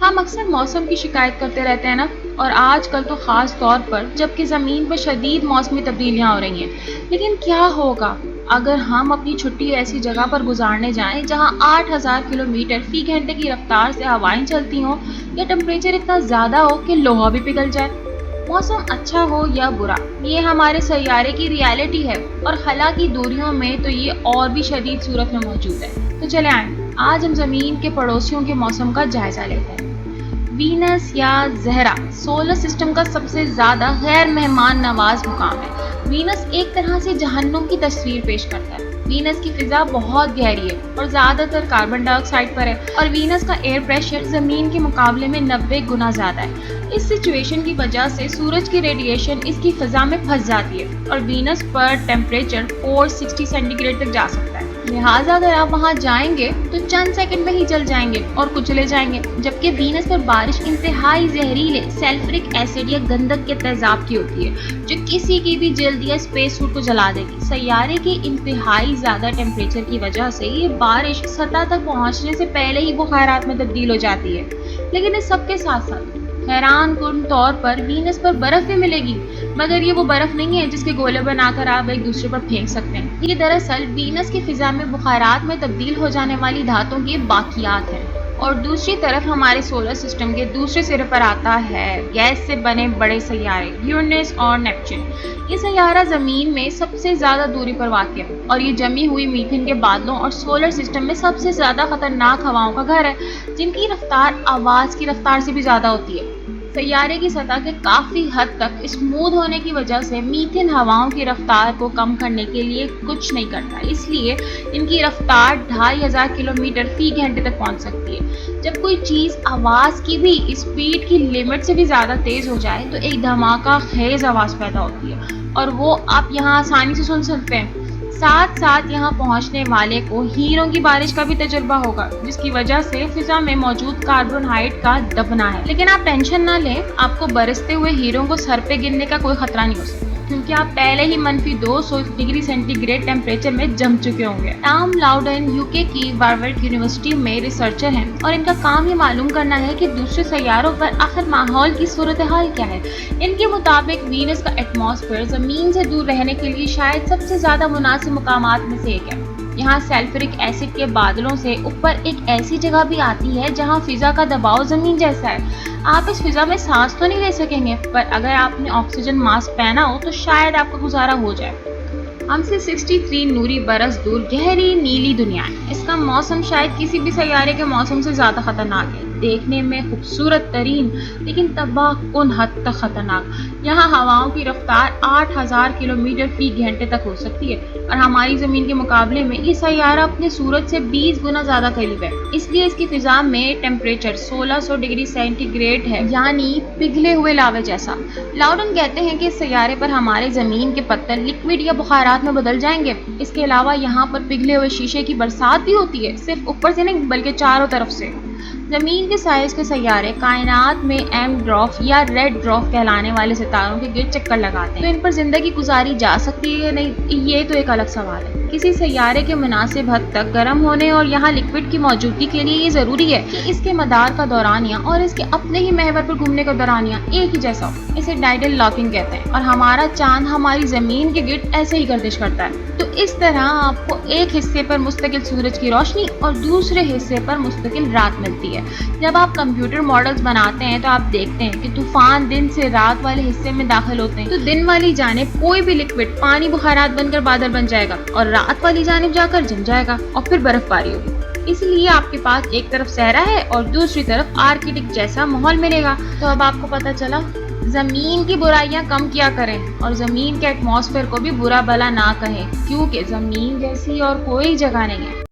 ہم اکثر موسم کی شکایت کرتے رہتے ہیں نا، اور آج کل تو خاص طور پر جبکہ زمین پر شدید موسمی تبدیلیاں ہو رہی ہیں۔ لیکن کیا ہوگا اگر ہم اپنی چھٹی ایسی جگہ پر گزارنے جائیں جہاں 8000 کلومیٹر فی گھنٹے کی رفتار سے ہوائیں چلتی ہوں، یا ٹمپریچر اتنا زیادہ ہو کہ لوہا بھی پگھل جائے؟ موسم اچھا ہو یا برا، یہ ہمارے سیارے کی ریالٹی ہے، اور خلا کی دوریوں میں تو یہ اور بھی شدید صورت میں موجود ہے۔ تو چلے آئیں، آج ہم زمین کے پڑوسیوں کے موسم کا جائزہ لیتے ہیں۔ وینس یا زہرہ سولر سسٹم کا سب سے زیادہ غیر مہمان نواز مقام ہے۔ وینس ایک طرح سے جہنم کی تصویر پیش کرتا ہے۔ وینس کی فضا بہت گہری ہے اور زیادہ تر کاربن ڈائی آکسائڈ پر ہے، اور وینس کا ایئر پریشر زمین کے مقابلے میں 90 گنا زیادہ ہے۔ اس سچویشن کی وجہ سے سورج کی ریڈیشن اس کی فضا میں پھنس جاتی ہے، اور وینس پر ٹیمپریچر 460 سینٹی گریڈ تک جا سکتا ہے۔ لہٰذا اگر آپ وہاں جائیں گے تو چند سیکنڈ میں ہی جل جائیں گے اور کچلے جائیں گے، جبکہ وینس پر بارش انتہائی زہریلے سلفرک ایسڈ یا گندھک کے تیزاب کی ہوتی ہے، جو کسی کی بھی جلد یا اسپیس سوٹ کو جلا دے گی۔ سیارے کے انتہائی زیادہ ٹیمپریچر کی وجہ سے یہ بارش سطح تک پہنچنے سے پہلے ہی بخارات میں تبدیل ہو جاتی ہے۔ لیکن اس سب کے ساتھ ساتھ حیران کن طور پر وینس پر برف بھی ملے گی، مگر یہ وہ برف نہیں ہے جس کے گولے بنا کر آپ ایک دوسرے پر پھینک سکتے ہیں۔ یہ دراصل وینس کی فضا میں بخارات میں تبدیل ہو جانے والی دھاتوں کے باقیات ہیں۔ اور دوسری طرف ہمارے سولر سسٹم کے دوسرے سرے پر آتا ہے گیس سے بنے بڑے سیارے یورینس اور نیپچون۔ یہ سیارہ زمین میں سب سے زیادہ دوری پر واقع ہے، اور یہ جمی ہوئی میتھین کے بادلوں اور سولر سسٹم میں سب سے زیادہ خطرناک ہواؤں کا گھر ہے، جن کی رفتار آواز کی رفتار سے بھی زیادہ ہوتی ہے۔ سیارے کی سطح کے کافی حد تک اسموتھ ہونے کی وجہ سے میتھین ہواؤں کی رفتار کو کم کرنے کے لیے کچھ نہیں کرتا، اس لیے ان کی رفتار 2500 کلومیٹر فی گھنٹے تک پہنچ سکتی ہے۔ جب کوئی چیز آواز کی بھی اسپیڈ کی لمٹ سے بھی زیادہ تیز ہو جائے تو ایک دھماکہ خیز آواز پیدا ہوتی ہے، اور وہ آپ یہاں آسانی سے سن سکتے ہیں۔ ساتھ ساتھ یہاں پہنچنے والے کو ہیروں کی بارش کا بھی تجربہ ہوگا، جس کی وجہ سے فضا میں موجود کاربن ہائٹ کا دبنا ہے۔ لیکن آپ ٹینشن نہ لیں، آپ کو برستے ہوئے ہیروں کو سر پہ گرنے کا کوئی خطرہ نہیں ہو سکتا، کیونکہ آپ پہلے ہی -200 ڈگری سینٹی گریڈ ٹیمپریچر میں جم چکے ہوں گے۔ ٹام لاؤڈن UK کی وارورڈ یونیورسٹی میں ریسرچر ہیں، اور ان کا کام یہ معلوم کرنا ہے کہ دوسرے سیاروں پر آخر ماحول کی صورتحال کیا ہے۔ ان کے مطابق وینس کا ایٹماسفیئر زمین سے دور رہنے کے لیے شاید سب سے زیادہ مناسب مقامات میں سے ایک ہے۔ یہاں سلفرک ایسڈ کے بادلوں سے اوپر ایک ایسی جگہ بھی آتی ہے جہاں فضا کا دباؤ زمین جیسا ہے۔ آپ اس فضا میں سانس تو نہیں لے سکیں گے، پر اگر آپ نے آکسیجن ماسک پہنا ہو تو شاید آپ کا گزارا ہو جائے۔ ہم سے 63 نوری برس دور گہری نیلی دنیا ہے۔ اس کا موسم شاید کسی بھی سیارے کے موسم سے زیادہ خطرناک ہے، دیکھنے میں خوبصورت ترین لیکن تباہ کن حد تک خطرناک۔ یہاں ہواؤں کی رفتار 8000 کلومیٹر فی گھنٹے تک ہو سکتی ہے، اور ہماری زمین کے مقابلے میں یہ سیارہ اپنے سورج سے 20 گنا زیادہ قریب ہے، اس لیے اس کی فضا میں ٹیمپریچر 1600 ڈگری سینٹی گریڈ ہے، یعنی پگھلے ہوئے لاوے جیسا۔ لاؤڈن کہتے ہیں کہ اس سیارے پر ہمارے زمین کے پتھر لکوڈ یا بخارات میں بدل جائیں گے۔ اس کے علاوہ یہاں پر پگھلے ہوئے شیشے کی برسات بھی ہوتی ہے، صرف اوپر سے نہیں بلکہ چاروں طرف سے۔ زمین کے سائز کے سیارے کائنات میں ایم ڈوارف یا ریڈ ڈوارف کہلانے والے ستاروں کے گرد چکر لگاتے ہیں۔ تو ان پر زندگی گزاری جا سکتی ہے یا نہیں، یہ تو ایک الگ سوال ہے۔ کسی سیارے کے مناسب حد تک گرم ہونے اور یہاں لکوڈ کی موجودگی کے لیے یہ ضروری ہے کہ اس کے مدار کا دورانیہ اور اس کے اپنے ہی محور پر گھومنے کا دورانیہ ایک ہی جیسا ہو۔ اسے ٹائیڈل لاکنگ کہتے ہیں، اور ہمارا چاند ہماری زمین کے گرد ایسے ہی گردش کرتا ہے۔ تو اس طرح آپ کو ایک حصے پر مستقل سورج کی روشنی اور دوسرے حصے پر مستقل رات ملتی ہے۔ جب آپ کمپیوٹر ماڈلز بناتے ہیں تو آپ دیکھتے ہیں کہ طوفان دن سے رات والے حصے میں داخل ہوتے ہیں، تو دن والی جانب کوئی بھی لکوڈ پانی بخارات بن کر بادل بن جائے گا، اور رات والی جانب جا کر جم جائے گا، اور پھر برف باری ہوگی۔ اس لیے آپ کے پاس ایک طرف صحرا ہے اور دوسری طرف آرکٹک جیسا ماحول ملے گا۔ تو اب آپ کو پتہ چلا، زمین کی برائیاں کم کیا کریں، اور زمین کے ایٹماسفیئر کو بھی برا بلا نہ کہیں، کیونکہ زمین جیسی اور کوئی جگہ نہیں ہے۔